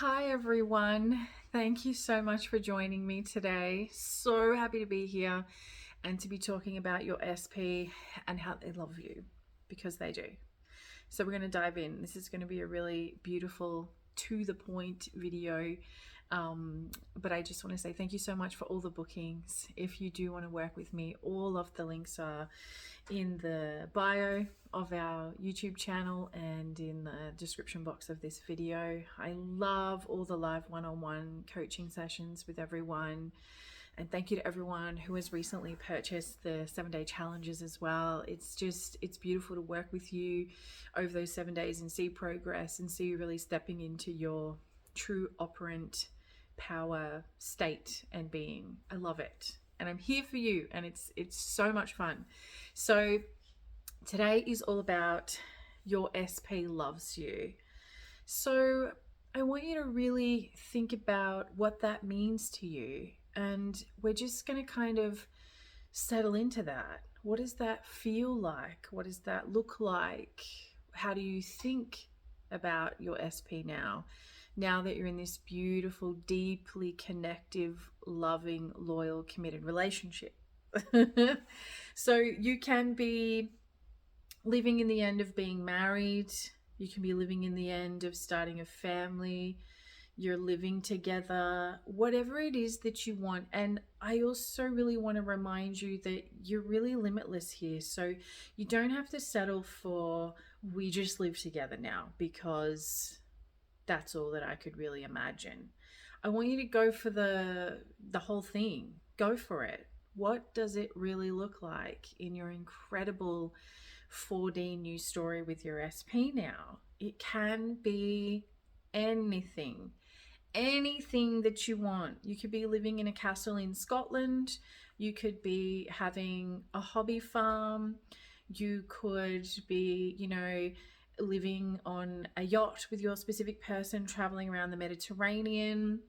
Hi, everyone. Thank you so much for joining me today. So happy to be here and to be talking about your SP and how they love you because they do. So, we're going to dive in. This is going to be a really beautiful, to the point video. But I just want to say thank you so much for all the bookings. If you do want to work with me, all of the links are in the bio of our YouTube channel and in the description box of this video. I love all the live one-on-one coaching sessions with everyone. And thank you to everyone who has recently purchased the 7-day challenges as well. It's beautiful to work with you over those 7 days and see progress and see you really stepping into your true operant power state and being. I love it. And I'm here for you, and it's so much fun. So today is all about your SP loves you. So I want you to really think about what that means to you. And we're just going to kind of settle into that. What does that feel like? What does that look like? How do you think about your SP now? Now that you're in this beautiful, deeply connective, loving, loyal, committed relationship. So you can be living in the end of being married. You can be living in the end of starting a family. You're living together, whatever it is that you want. And I also really want to remind you that you're really limitless here. So you don't have to settle for, we just live together now, because that's all that I could really imagine. I want you to go for the whole thing. Go for it. What does it really look like in your incredible 4D new story with your SP now? It can be anything. Anything that you want. You could be living in a castle in Scotland. You could be having a hobby farm. You could be, living on a yacht with your specific person traveling around the Mediterranean.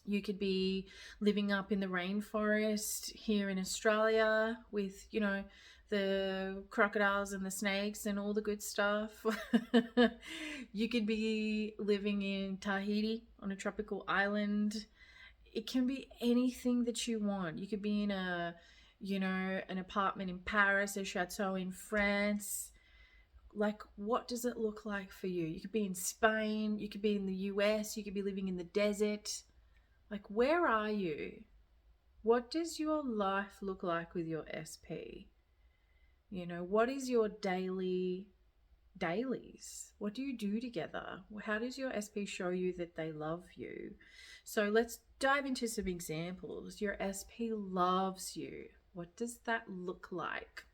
You could be living up in the rainforest here in Australia with, the crocodiles and the snakes and all the good stuff. You could be living in Tahiti on a tropical island. It can be anything that you want. You could be in an apartment in Paris, a chateau in France. Like, what does it look like for you? You could be in Spain, you could be in the US, you could be living in the desert. Like, where are you? What does your life look like with your SP? What is your dailies? What do you do together? How does your SP show you that they love you? So let's dive into some examples. Your SP loves you. What does that look like?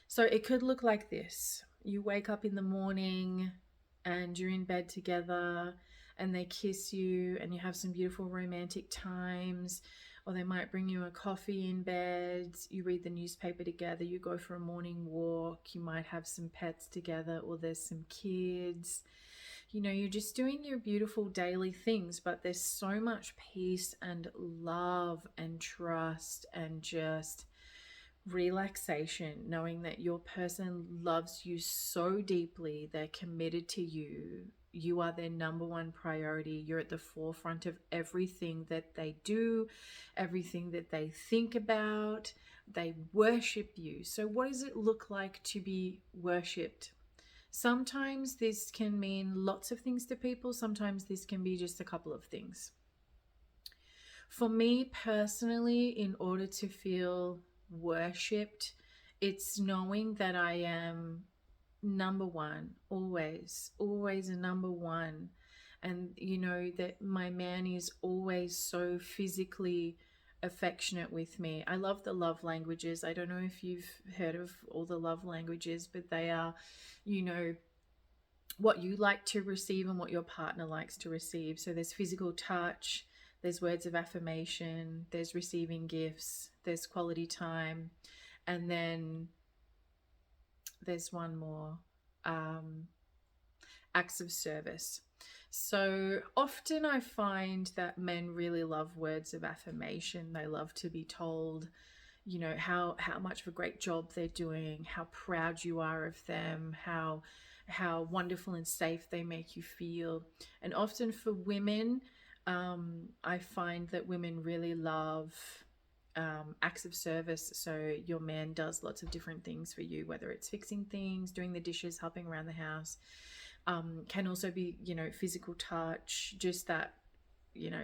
So it could look like this. You wake up in the morning and you're in bed together and they kiss you and you have some beautiful romantic times, or they might bring you a coffee in bed, you read the newspaper together, you go for a morning walk, you might have some pets together, or there's some kids. You're just doing your beautiful daily things, but there's so much peace and love and trust and just relaxation, knowing that your person loves you so deeply, they're committed to you. You are their number one priority. You're at the forefront of everything that they do, everything that they think about. They worship you. So, what does it look like to be worshipped? Sometimes this can mean lots of things to people, sometimes this can be just a couple of things. For me personally, in order to feel worshipped, it's knowing that I am number one, always a number one. And that my man is always so physically affectionate with me. I love the love languages. I don't know if you've heard of all the love languages, but they are, what you like to receive and what your partner likes to receive. So there's physical touch, there's words of affirmation, there's receiving gifts, there's quality time, and then there's one more, acts of service. So often I find that men really love words of affirmation. They love to be told, how much of a great job they're doing, how proud you are of them, how how wonderful and safe they make you feel. And often for women, I find that women really love acts of service. So your man does lots of different things for you, whether it's fixing things, doing the dishes, helping around the house. Can also be, physical touch, just that,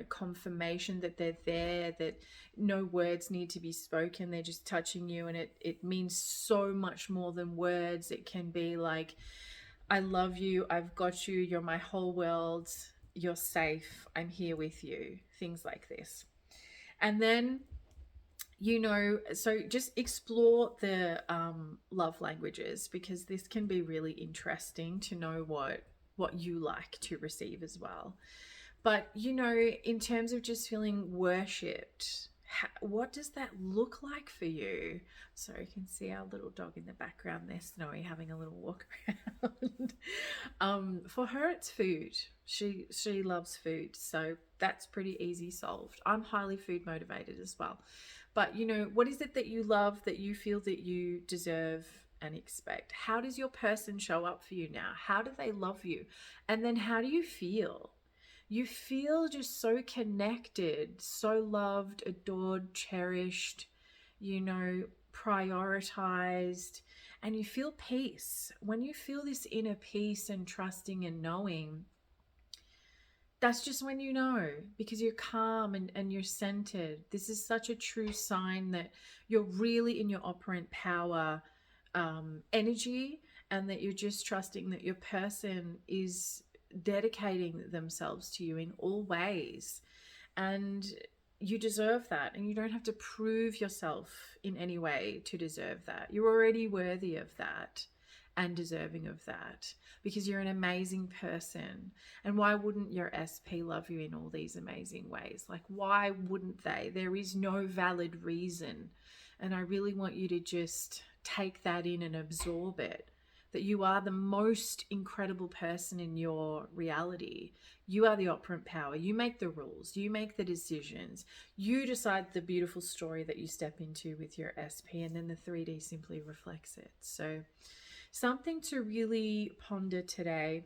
confirmation that they're there, that no words need to be spoken. They're just touching you, and it means so much more than words. It can be like, I love you, I've got you, you're my whole world, you're safe, I'm here with you, things like this. And then, so just explore the love languages, because this can be really interesting to know what you like to receive as well. But in terms of just feeling worshipped, what does that look like for you? So you can see our little dog in the background there, Snowy, having a little walk around. For her, it's food. She loves food, so that's pretty easy solved. I'm highly food motivated as well. But what is it that you love, that you feel that you deserve and expect? How does your person show up for you now? How do they love you? And then how do you feel? You feel just so connected, so loved, adored, cherished, prioritized, and you feel peace. When you feel this inner peace and trusting and knowing, that's just when you know, because you're calm and you're centered. This is such a true sign that you're really in your operant power energy, and that you're just trusting that your person is dedicating themselves to you in all ways. And you deserve that, and you don't have to prove yourself in any way to deserve that. You're already worthy of that and deserving of that, because you're an amazing person. And why wouldn't your SP love you in all these amazing ways? Like, why wouldn't they? There is no valid reason. And I really want you to just take that in and absorb it, that you are the most incredible person in your reality. You are the operant power. You make the rules. You make the decisions. You decide the beautiful story that you step into with your SP, and then the 3D simply reflects it. So something to really ponder today.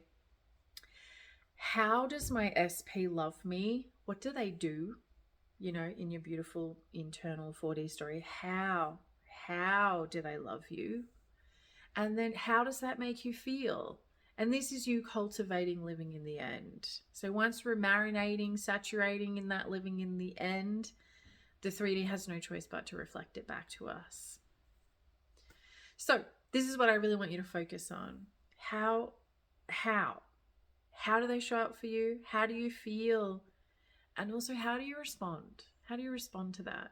How does my SP love me? What do they do? In your beautiful internal 4D story, how do they love you? And then how does that make you feel? And this is you cultivating living in the end. So once we're marinating, saturating in that living in the end, the 3D has no choice but to reflect it back to us. So this is what I really want you to focus on. How do they show up for you? How do you feel? And also, how do you respond? How do you respond to that?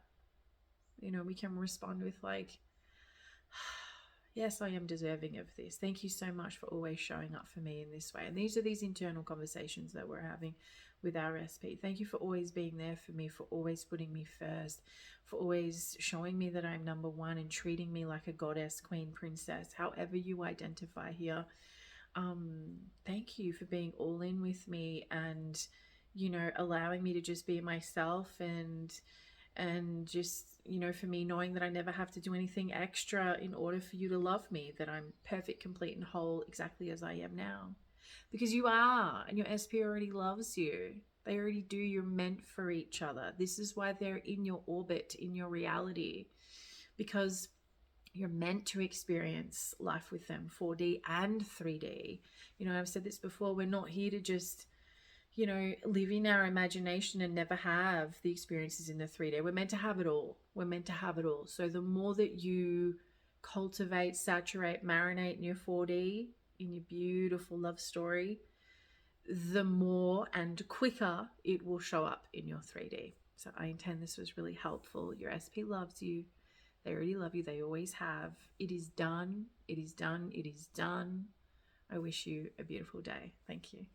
We can respond with like, yes, I am deserving of this. Thank you so much for always showing up for me in this way. And these are these internal conversations that we're having with our SP. Thank you for always being there for me, for always putting me first, for always showing me that I'm number one and treating me like a goddess, queen, princess, however you identify here. Thank you for being all in with me and, allowing me to just be myself, and just, for me, knowing that I never have to do anything extra in order for you to love me, that I'm perfect, complete, and whole exactly as I am now. Because you are, and your SP already loves you. They already do. You're meant for each other. This is why they're in your orbit, in your reality, because you're meant to experience life with them, 4D and 3D. I've said this before, we're not here to just live in our imagination and never have the experiences in the 3D. We're meant to have it all. We're meant to have it all. So the more that you cultivate, saturate, marinate in your 4D, in your beautiful love story, the more and quicker it will show up in your 3D. So I intend this was really helpful. Your SP loves you. They already love you. They always have. It is done. It is done. It is done. I wish you a beautiful day. Thank you.